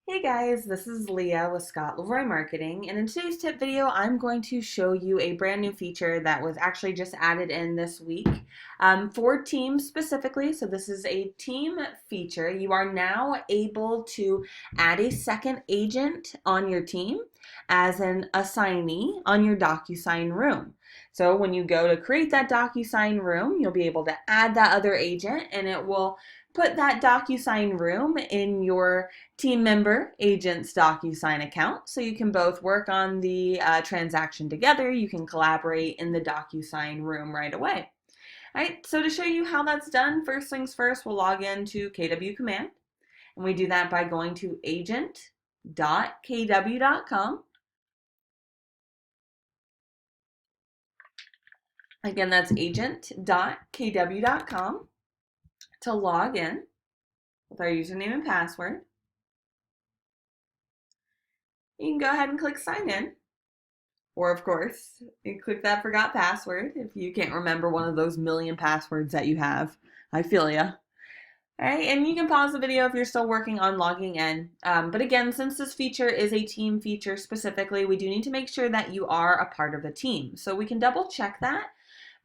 Hey guys, this is Leah with Scott Leroy Marketing, and in today's tip video, I'm going to show you a brand new feature that was actually just added in this week for teams specifically. So this is a team feature. You are now able to add a second agent on your team as an assignee on your DocuSign Room. So when you go to create that DocuSign Room, you'll be able to add that other agent, and it will put that DocuSign Room in your team member agent's DocuSign account. So you can both work on the transaction together. You can collaborate in the DocuSign Room right away. All right, so to show you how that's done, first things first, we'll log into KW Command. And we do that by going to agent.kw.com. Again, that's agent.kw.com to log in with our username and password. You can go ahead and click sign in. Or of course, you click that forgot password if you can't remember one of those million passwords that you have. I feel ya. All right, and you can pause the video if you're still working on logging in. But again, since this feature is a team feature specifically, we do need to make sure that you are a part of the team. So we can double check that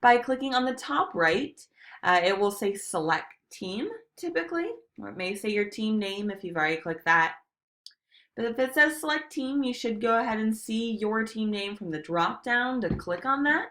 by clicking on the top right. It will say select team typically, or it may say your team name if you've already clicked that. But if it says select team, you should go ahead and see your team name from the drop down to click on that.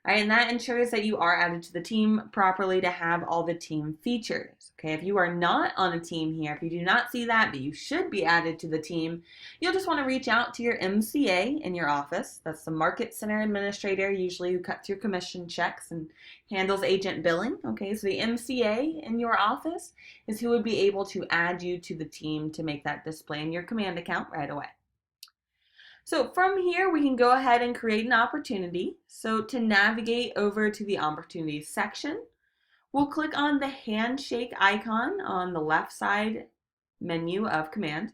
All right, and that ensures that you are added to the team properly to have all the team features. Okay, if you are not on a team here, if you do not see that, but you should be added to the team, you'll just want to reach out to your MCA in your office. That's the Market Center Administrator, usually who cuts your commission checks and handles agent billing. Okay, so the MCA in your office is who would be able to add you to the team to make that display in your command account right away. So from here, we can go ahead and create an opportunity. So to navigate over to the opportunities section, we'll click on the handshake icon on the left side menu of command.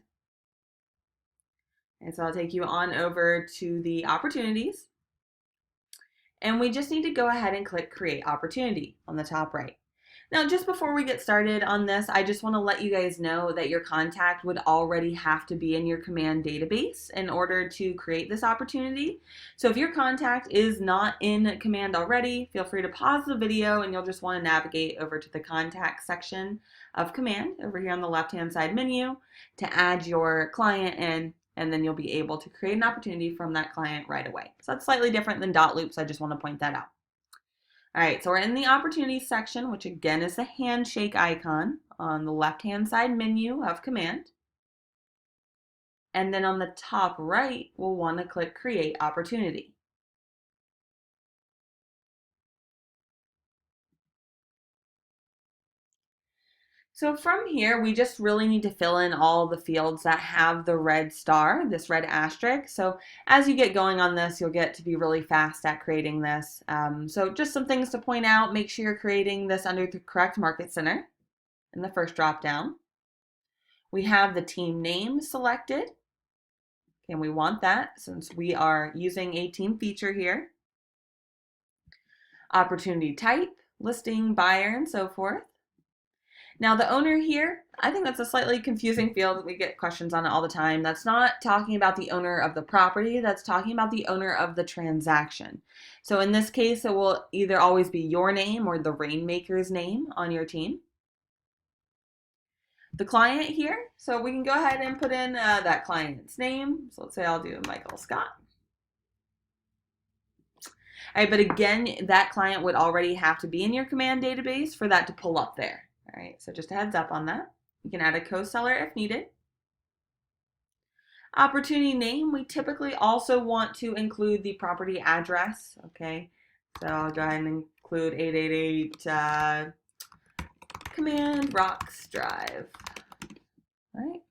And so I'll take you on over to the opportunities. And we just need to go ahead and click create opportunity on the top right. Now, just before we get started on this, I just want to let you guys know that your contact would already have to be in your command database in order to create this opportunity. So if your contact is not in command already, feel free to pause the video and you'll just want to navigate over to the contact section of command over here on the left-hand side menu to add your client in, and then you'll be able to create an opportunity from that client right away. So that's slightly different than dot loops. I just want to point that out. All right, so we're in the opportunities section, which again is the handshake icon on the left-hand side menu of command. And then on the top right, we'll want to click create opportunity. So from here, we just really need to fill in all the fields that have the red star, this red asterisk. So as you get going on this, you'll get to be really fast at creating this. So just some things to point out. Make sure you're creating this under the correct market center in the first drop down. We have the team name selected. And we want that since we are using a team feature here. Opportunity type, listing, buyer, and so forth. Now the owner here, I think that's a slightly confusing field. We get questions on it all the time. That's not talking about the owner of the property. That's talking about the owner of the transaction. So in this case, it will either always be your name or the rainmaker's name on your team. The client here, so we can go ahead and put in that client's name. So let's say I'll do Michael Scott. All right, but again, that client would already have to be in your command database for that to pull up there. All right, so just a heads up on that. You can add a co-seller if needed. Opportunity name, we typically also want to include the property address. Okay, so I'll go ahead and include 888 Command Rocks Drive. All right,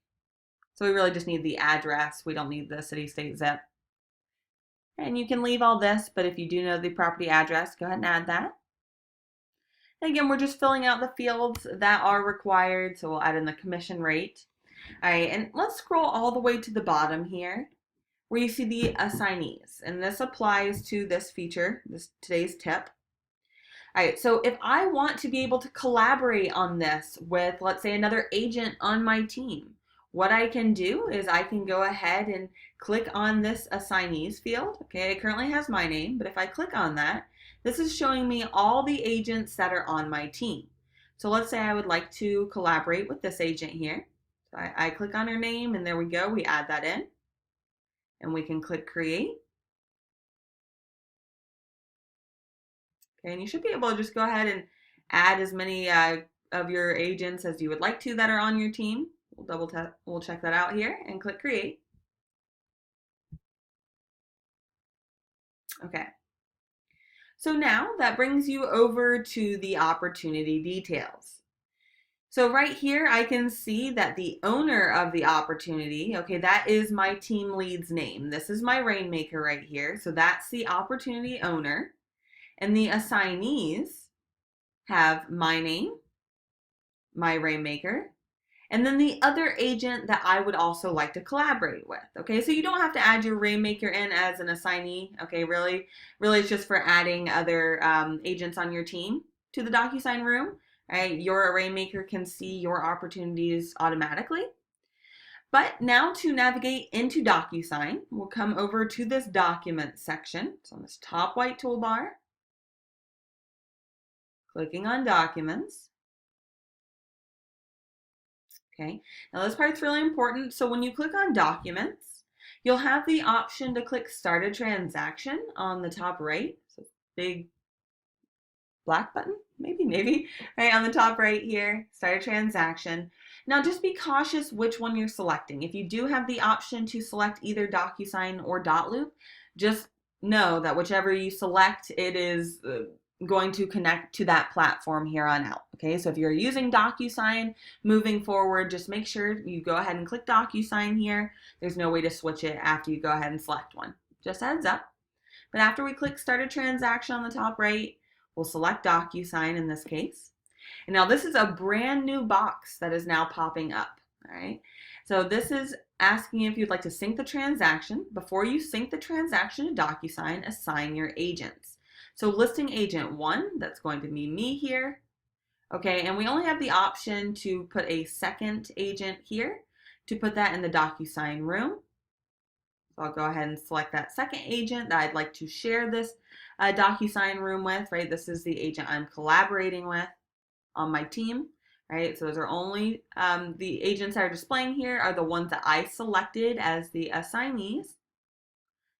so we really just need the address. We don't need the city, state, zip. And you can leave all this, but if you do know the property address, go ahead and add that. And again, we're just filling out the fields that are required, so we'll add in the commission rate. All right, and let's scroll all the way to the bottom here, where you see the assignees, and this applies to this feature, today's tip. All right, so if I want to be able to collaborate on this with, let's say, another agent on my team, what I can do is I can go ahead and click on this assignees field. Okay, it currently has my name, but if I click on that, this is showing me all the agents that are on my team. So let's say I would like to collaborate with this agent here. So I click on her name, and there we go. We add that in, and we can click create. Okay, and you should be able to just go ahead and add as many of your agents as you would like to that are on your team. We'll check that out here and click create. Okay. So now that brings you over to the opportunity details. So right here, I can see that the owner of the opportunity, okay, that is my team lead's name. This is my rainmaker right here. So that's the opportunity owner. And the assignees have my name, my rainmaker, and then the other agent that I would also like to collaborate with. Okay, so you don't have to add your rainmaker in as an assignee. Okay, really it's just for adding other agents on your team to the DocuSign room. Right, your rainmaker can see your opportunities automatically. But now to navigate into DocuSign, we'll come over to this document section. So on this top white toolbar, clicking on documents. Okay, now this part's really important. So when you click on documents, you'll have the option to click start a transaction on the top right. So big black button, maybe, right on the top right here, start a transaction. Now just be cautious which one you're selecting. If you do have the option to select either DocuSign or Dotloop, just know that whichever you select, it is going to connect to that platform here on out. Okay, so if you're using DocuSign moving forward, just make sure you go ahead and click DocuSign here. There's no way to switch it after you go ahead and select one. Just heads up. But after we click start a transaction on the top right, we'll select DocuSign in this case. And now this is a brand new box that is now popping up. All right. So this is asking if you'd like to sync the transaction. Before you sync the transaction to DocuSign, assign your agents. So listing agent 1, that's going to be me here. Okay, and we only have the option to put a second agent here, to put that in the DocuSign room. So I'll go ahead and select that second agent that I'd like to share this DocuSign room with, right? This is the agent I'm collaborating with on my team, right? So those are only the agents that are displaying here are the ones that I selected as the assignees.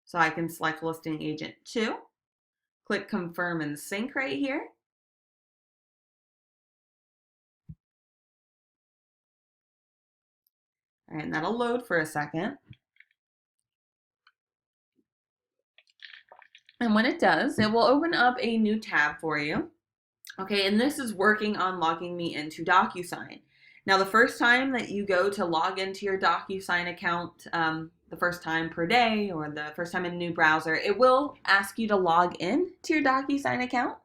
So I can select listing agent 2, click confirm and sync right here. All right, and that'll load for a second. And when it does, it will open up a new tab for you. Okay, and this is working on logging me into DocuSign. Now, the first time that you go to log into your DocuSign account, the first time per day or the first time in a new browser, it will ask you to log in to your DocuSign account.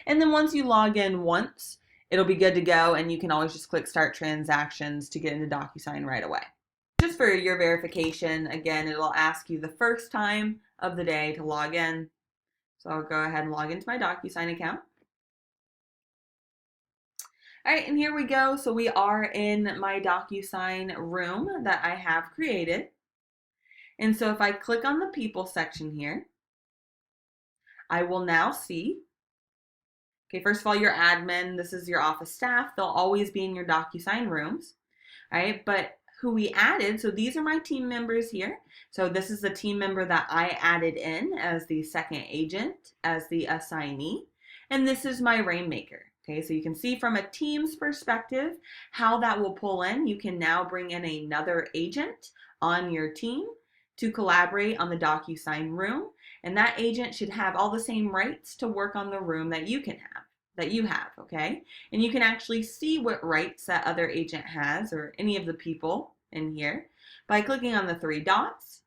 And then once you log in once, it'll be good to go, and you can always just click Start Transactions to get into DocuSign right away. Just for your verification, again, it'll ask you the first time of the day to log in. So I'll go ahead and log into my DocuSign account. All right, and here we go. So we are in my DocuSign room that I have created. And so if I click on the people section here, I will now see, okay, first of all, your admin, this is your office staff. They'll always be in your DocuSign rooms, all right? But who we added, so these are my team members here. So this is the team member that I added in as the second agent, as the assignee. And this is my rainmaker. Okay, so you can see from a team's perspective how that will pull in. You can now bring in another agent on your team to collaborate on the DocuSign room, and that agent should have all the same rights to work on the room that you have, okay? And you can actually see what rights that other agent has, or any of the people in here, by clicking on the 3 dots.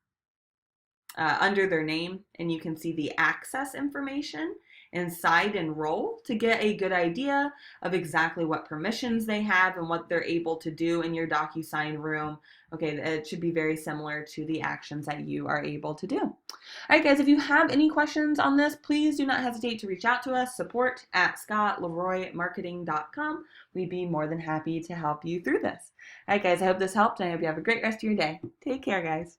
under their name, and you can see the access information inside and role to get a good idea of exactly what permissions they have and what they're able to do in your DocuSign room. Okay, it should be very similar to the actions that you are able to do. All right, guys, if you have any questions on this, please do not hesitate to reach out to us, support@scottleroymarketing.com. We'd be more than happy to help you through this. All right, guys, I hope this helped, and I hope you have a great rest of your day. Take care, guys.